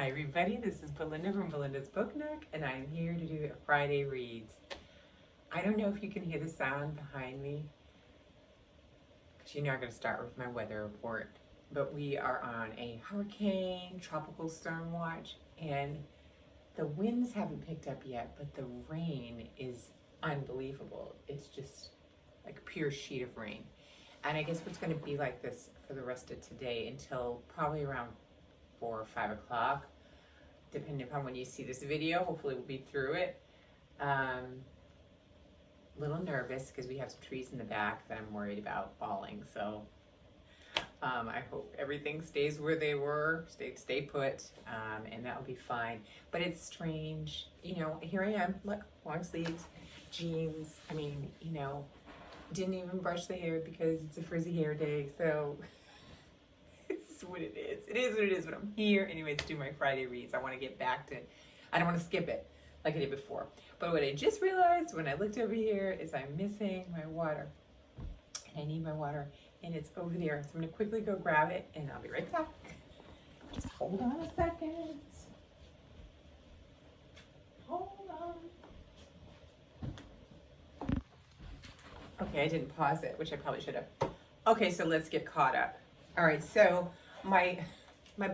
Hi everybody, this is Belinda from Belinda's Book Nook, and I'm here to do a Friday Reads. I don't know if you can hear the sound behind me, because you know I'm going to start with my weather report, but we are on a hurricane, tropical storm watch, and the winds haven't picked up yet, but the rain is unbelievable. It's just like a pure sheet of rain. And I guess it's going to be like this for the rest of today until probably around 4 or 5 o'clock, depending upon when you see this video. Hopefully we'll be through it. A little nervous because we have some trees in the back that I'm worried about falling. So I hope everything stays where they were, stay put, and that'll be fine. But it's strange, you know, here I am, look, long sleeves, jeans. I mean, you know, didn't even brush the hair because it's a frizzy hair day, so it's what it is. It is what it is, but I'm here anyways to do my Friday reads. I want to get back to, I don't want to skip it like I did before. But what I just realized when I looked over here is I'm missing my water. And I need my water, and it's over there. So I'm going to quickly go grab it, and I'll be right back. Just hold on a second. Hold on. Okay, I didn't pause it, which I probably should have. Okay, so let's get caught up. All right, so my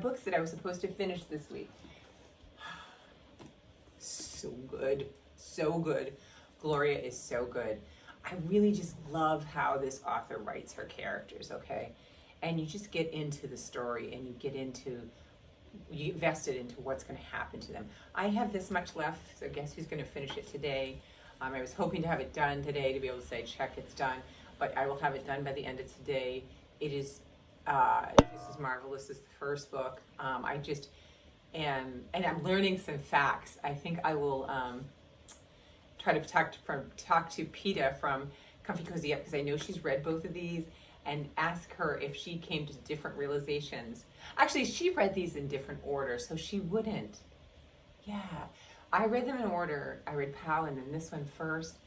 books that I was supposed to finish this week. So good, so good. Gloria is so good. I really just love how this author writes her characters, okay? And you just get into the story and you invest it into what's going to happen to them. I have this much left, so guess who's going to finish it today? I was hoping to have it done today to be able to say, check, it's done, but I will have it done by the end of today. It is, this is marvelous. This is the first book. I just am, and I'm learning some facts. I think I will try to talk to Peta from Comfy Cozy Up, because I know she's read both of these, and ask her if she came to different realizations. Actually, she read these in different order, so she wouldn't. Yeah. I read them in order. I read Pal and then this one first.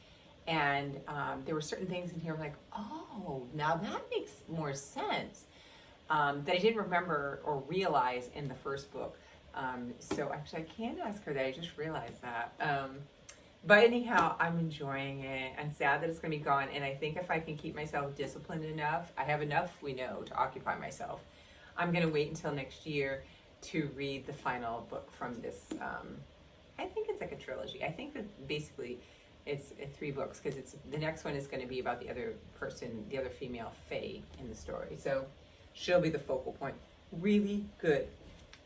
And there were certain things in here I'm like, oh, now that makes more sense, that I didn't remember or realize in the first book. So actually I can ask her that. I just realized that. But anyhow, I'm enjoying it. I'm sad that it's going to be gone. And I think if I can keep myself disciplined enough, I have enough, we know, to occupy myself. I'm going to wait until next year to read the final book from this. I think it's like a trilogy. I think that basically it's 3 books, because the next one is going to be about the other person, the other female Faye in the story. So she'll be the focal point. Really good.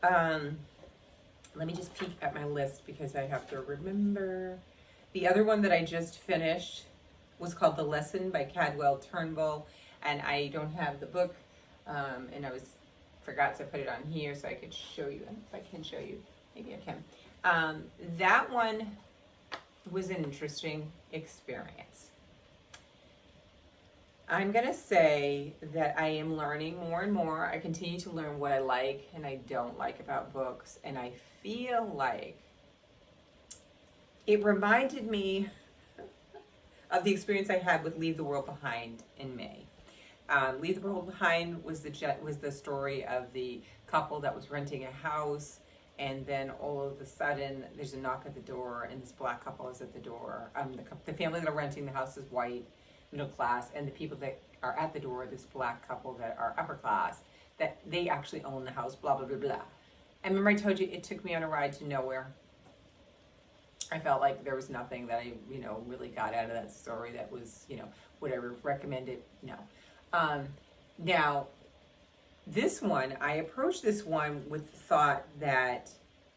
Let me just peek at my list because I have to remember. The other one that I just finished was called The Lesson by Cadwell Turnbull, and I don't have the book, and I forgot to put it on here so I could show you. If I can show you, maybe I can. That one was an interesting experience. I'm going to say that I am learning more and more. I continue to learn what I like and I don't like about books, and I feel like it reminded me of the experience I had with Leave the World Behind in May. Leave the World Behind was the story of the couple that was renting a house, and then all of a sudden there's a knock at the door, and this black couple is at the door. The family that are renting the house is white, middle class, and the people that are at the door, this black couple that are upper class, that they actually own the house, blah, blah, blah, blah. And remember I told you it took me on a ride to nowhere. I felt like there was nothing that I, really got out of that story that was, would I recommend it? No. Now, this one, I approached this one with the thought that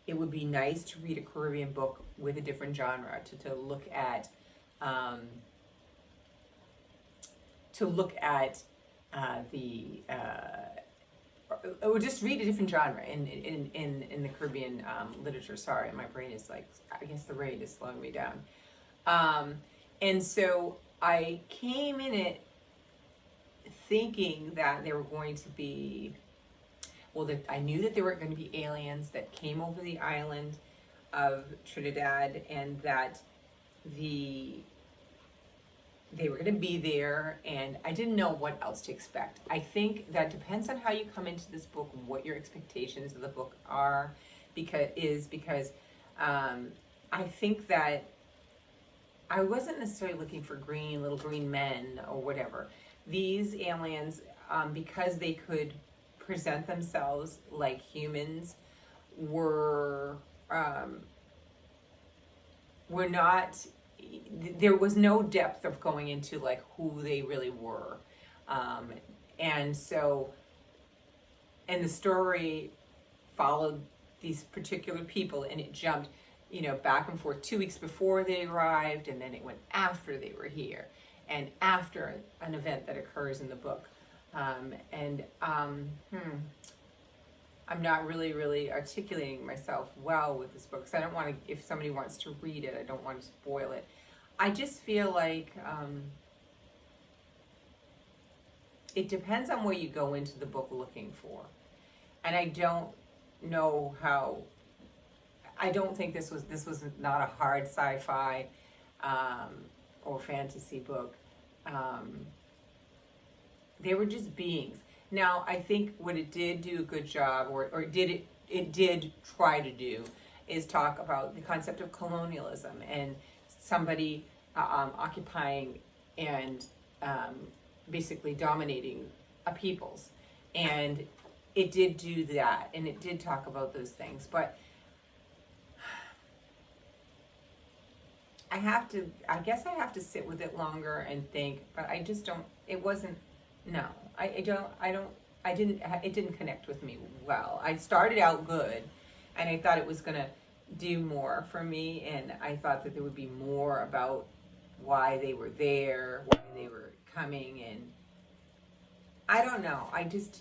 it would be nice to read a Caribbean book with a different genre, to look at or just read a different genre in the Caribbean literature. Sorry, my brain is like, I guess the rain is slowing me down. And so I came in it thinking that there were going to be, I knew that there were going to be aliens that came over the island of Trinidad, and that they were going to be there, and I didn't know what else to expect. I think that depends on how you come into this book and what your expectations of the book are, because I think that I wasn't necessarily looking for little green men or whatever. These aliens, because they could present themselves like humans, were not, there was no depth of going into like who they really were. And so, and the story followed these particular people, and it jumped, back and forth 2 weeks before they arrived, and then it went after they were here, and after an event that occurs in the book. I'm not really articulating myself well with this book, because I don't want to, if somebody wants to read it, I don't want to spoil it. I just feel like it depends on what you go into the book looking for. And I don't know how, I don't think this was not a hard sci-fi or fantasy book. They were just beings. Now, I think what it did do a good job, or it did try to do, is talk about the concept of colonialism and somebody occupying and basically dominating a peoples. And it did do that, and it did talk about those things. But I guess I have to sit with it longer and think, but I just don't, it wasn't, no, it didn't connect with me well. I started out good, and I thought it was gonna do more for me, and I thought that there would be more about why they were there, why they were coming, and I don't know, I don't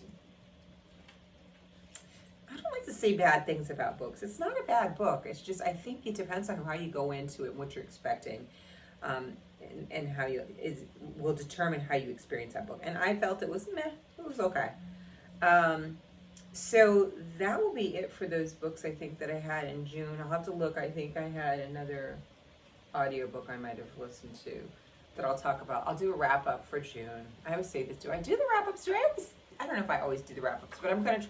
like to say bad things about books. It's not a bad book. It's just, I think it depends on how you go into it and what you're expecting, and how will determine how you experience that book. And I felt it was meh. It was okay. So that will be it for those books, I think, that I had in June. I'll have to look. I think I had another audiobook I might have listened to that I'll talk about. I'll do a wrap up for June. I always say this. Do I do the wrap ups? I don't know if I always do the wrap ups, but I'm going to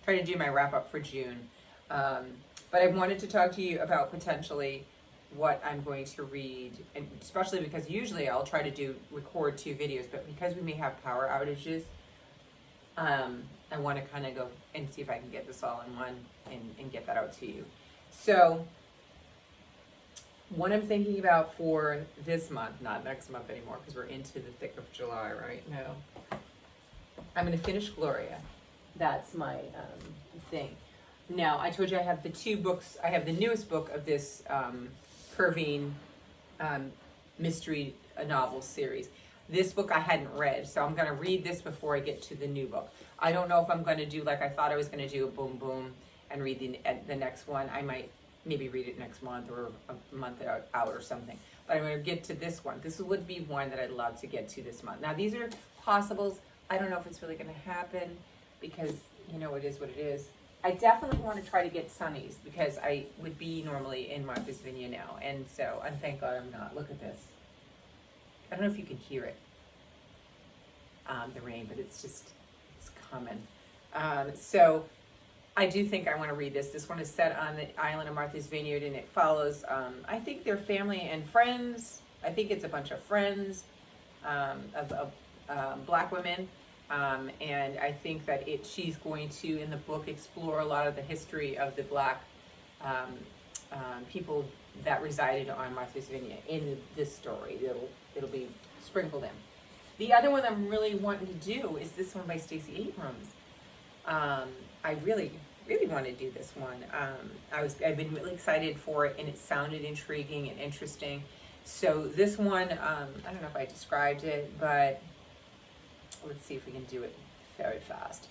try to do my wrap up for June. But I wanted to talk to you about potentially what I'm going to read, and especially because usually I'll try to record 2 videos, but because we may have power outages, I want to kind of go and see if I can get this all in one and get that out to you. So what I'm thinking about for this month, not next month anymore, because we're into the thick of July right now, I'm going to finish Gloria. That's my thing. Now, I told you I have the 2 books. I have the newest book of this Pervine mystery novel series. This book I hadn't read, so I'm going to read this before I get to the new book. I don't know if I'm going to do like I thought I was going to do, a boom boom, and read the next one. I might maybe read it next month or a month out or something. But I'm going to get to this one. This would be one that I'd love to get to this month. Now, these are possibles. I don't know if it's really going to happen because, it is what it is. I definitely want to try to get Sunny's because I would be normally in Martha's Vineyard now. And so, and thank God I'm not. Look at this. I don't know if you can hear it, the rain, but it's coming. So I do think I want to read this. This one is set on the island of Martha's Vineyard, and it follows, I think they're family and friends. I think it's a bunch of friends of Black women. And I think that she's going to, in the book, explore a lot of the history of the Black people that resided on Martha's Vineyard in this story. It'll be sprinkled in. The other one I'm really wanting to do is this one by Stacey Abrams. I really want to do this one. I've been really excited for it, and it sounded intriguing and interesting. So this one, I don't know if I described it, but let's see if we can do it very fast.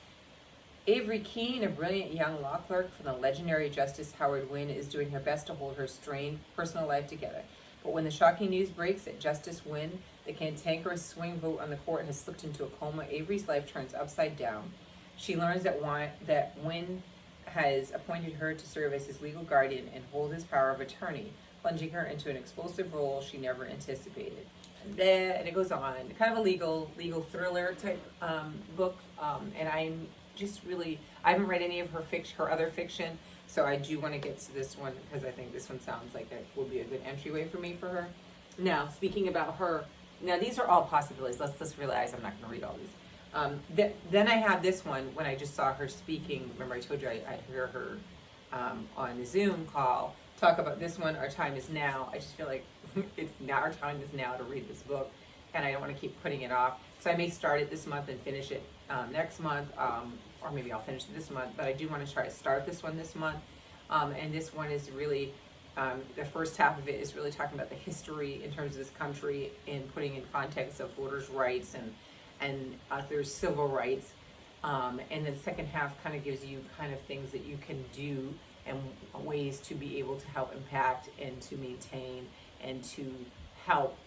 Avery Keene, a brilliant young law clerk for the legendary Justice Howard Wynne, is doing her best to hold her strained personal life together. But when the shocking news breaks that Justice Wynne, the cantankerous swing vote on the court, has slipped into a coma, Avery's life turns upside down. She learns that Wynne has appointed her to serve as his legal guardian and hold his power of attorney, plunging her into an explosive role she never anticipated. And it goes on, kind of a legal thriller type book, and just really, I haven't read any of her other fiction, so I do want to get to this one because I think this one sounds like it will be a good entryway for me for her. Now, speaking about her, now these are all possibilities. Let's realize I'm not going to read all these. Then I have this one when I just saw her speaking. Remember I told you I hear her on the Zoom call talk about this one, Our Time Is Now. I just feel like it's now, our time is now to read this book, and I don't want to keep putting it off. So I may start it this month and finish it next month, or maybe I'll finish it this month, but I do want to try to start this one this month. And this one is really, the first half of it is really talking about the history in terms of this country and putting in context of voters' rights and there's civil rights. And the second half kind of gives you kind of things that you can do and ways to be able to help impact and to maintain and to help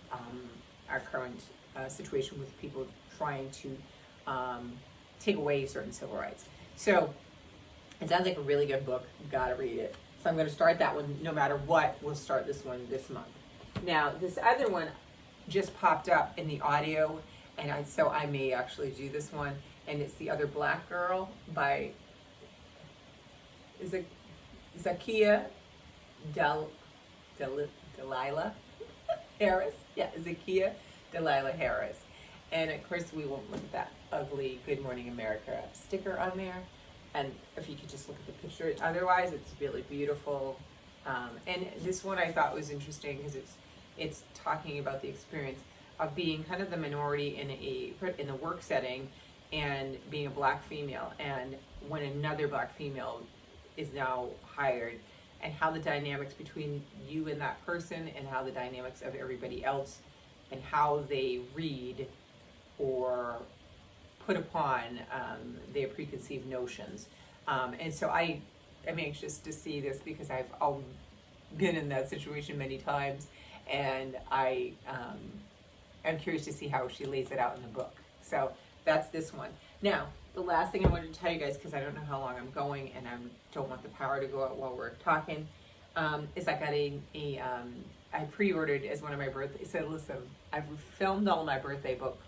our current situation with people trying to take away certain civil rights. So it sounds like a really good book. Gotta read it. So I'm going to start that one no matter what. We'll start this one this month. Now, this other one just popped up in the audio, and so I may actually do this one. And it's The Other Black Girl by Zakiya Delilah Harris. Yeah, Zakiya Delilah Harris. And of course, we won't look at that ugly Good Morning America sticker on there. And if you could just look at the picture, otherwise it's really beautiful. And this one I thought was interesting because it's talking about the experience of being kind of the minority in a work setting and being a black female, and when another black female is now hired, and how the dynamics between you and that person and how the dynamics of everybody else and how they read or put upon their preconceived notions. And so I am anxious to see this because I've been in that situation many times, and I am curious to see how she lays it out in the book. So that's this one. Now, the last thing I wanted to tell you guys, because I don't know how long I'm going and I don't want the power to go out while we're talking, is I got I pre-ordered as one of my birthdays. So listen, I've filmed all my birthday book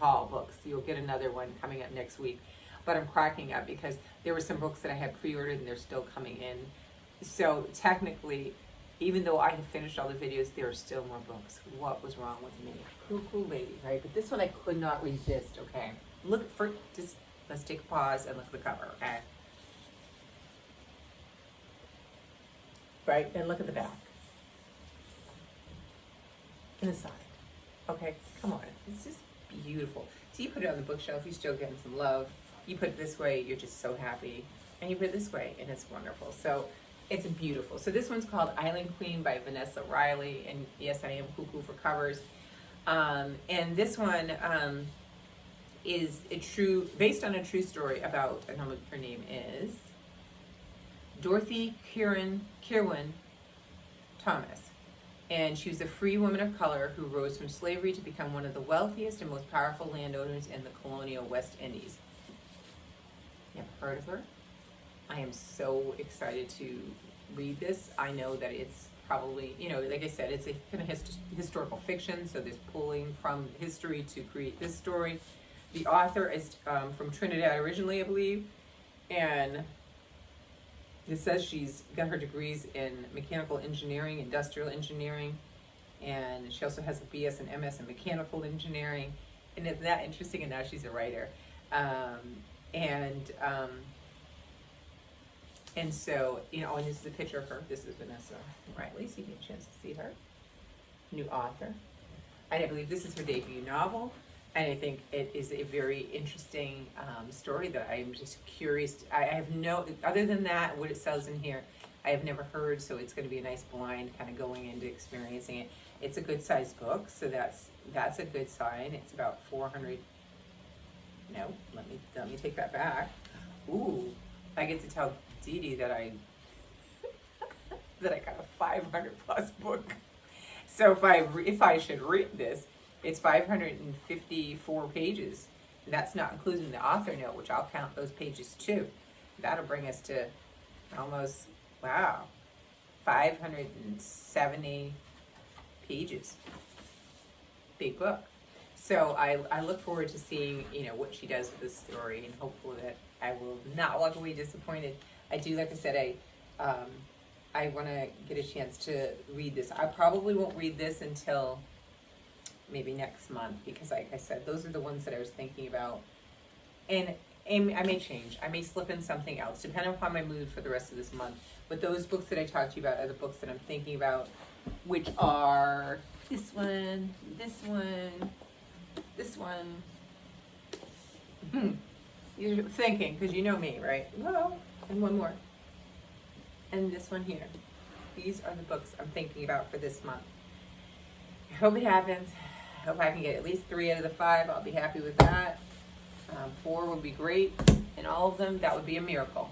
haul books. You'll get another one coming up next week. But I'm cracking up because there were some books that I had pre-ordered and they're still coming in. So technically, even though I have finished all the videos, there are still more books. What was wrong with me? Cool lady, right? But this one I could not resist, okay? Let's take a pause and look at the cover, okay? Right, and look at the back. And the side. Okay, come on, it's just beautiful. So you put it on the bookshelf, you're still getting some love. You put it this way, you're just so happy. And you put it this way, and it's wonderful. So it's beautiful. So this one's called Island Queen by Vanessa Riley. And yes, I am cuckoo for covers. And this one is based on a true story about, I don't know what her name is, Dorothy Kirwan Thomas. And she was a free woman of color who rose from slavery to become one of the wealthiest and most powerful landowners in the colonial West Indies. You ever heard of her? I am so excited to read this. I know that it's probably, like I said, it's a kind of historical fiction, so there's pulling from history to create this story. The author is from Trinidad originally, I believe, and it says she's got her degrees in mechanical engineering, industrial engineering, and she also has a BS and MS in mechanical engineering. And isn't that interesting? And now she's a writer. And so, and this is a picture of her. This is Vanessa Riley, so you get a chance to see her. New author. And I believe this is her debut novel. And I think it is a very interesting story that I'm just curious. I have other than that, what it says in here, I have never heard, so it's going to be a nice blind kind of going into experiencing it. It's a good sized book, so that's a good sign. It's about 400. No, let me take that back. Ooh, I get to tell Dee Dee that I got a 500 plus book. So if I should read this, it's 554 pages. And that's not including the author note, which I'll count those pages too. That'll bring us to almost, 570 pages. Big book. So I look forward to seeing, you know, what she does with this story, and hopefully that I will not walk away disappointed. I do, like I said, I want to get a chance to read this. I probably won't read this until maybe next month, because like I said, those are the ones that I was thinking about. And I may change. I may slip in something else, depending upon my mood for the rest of this month. But those books that I talked to you about are the books that I'm thinking about, which are this one, this one, this one. You're thinking, because you know me, right? Well, and one more. And this one here. These are the books I'm thinking about for this month. I hope it happens. I hope I can get at least 3 out of the 5. I'll be happy with that. 4 would be great. And all of them, that would be a miracle.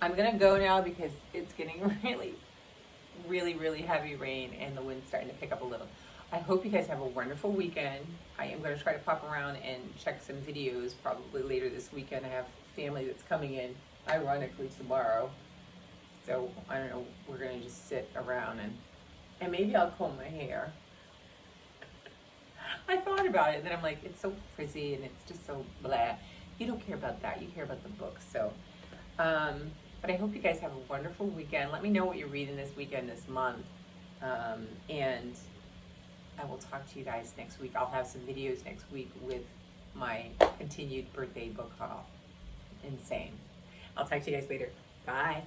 I'm going to go now because it's getting really, really, really heavy rain and the wind's starting to pick up a little. I hope you guys have a wonderful weekend. I am going to try to pop around and check some videos probably later this weekend. I have family that's coming in, ironically, tomorrow. So, I don't know, we're going to just sit around and maybe I'll comb my hair. I thought about it, and then I'm like, it's so frizzy and it's just so blah. You don't care about that. You care about the books. So, but I hope you guys have a wonderful weekend. Let me know what you're reading this weekend, this month. And I will talk to you guys next week. I'll have some videos next week with my continued birthday book haul. Insane. I'll talk to you guys later. Bye.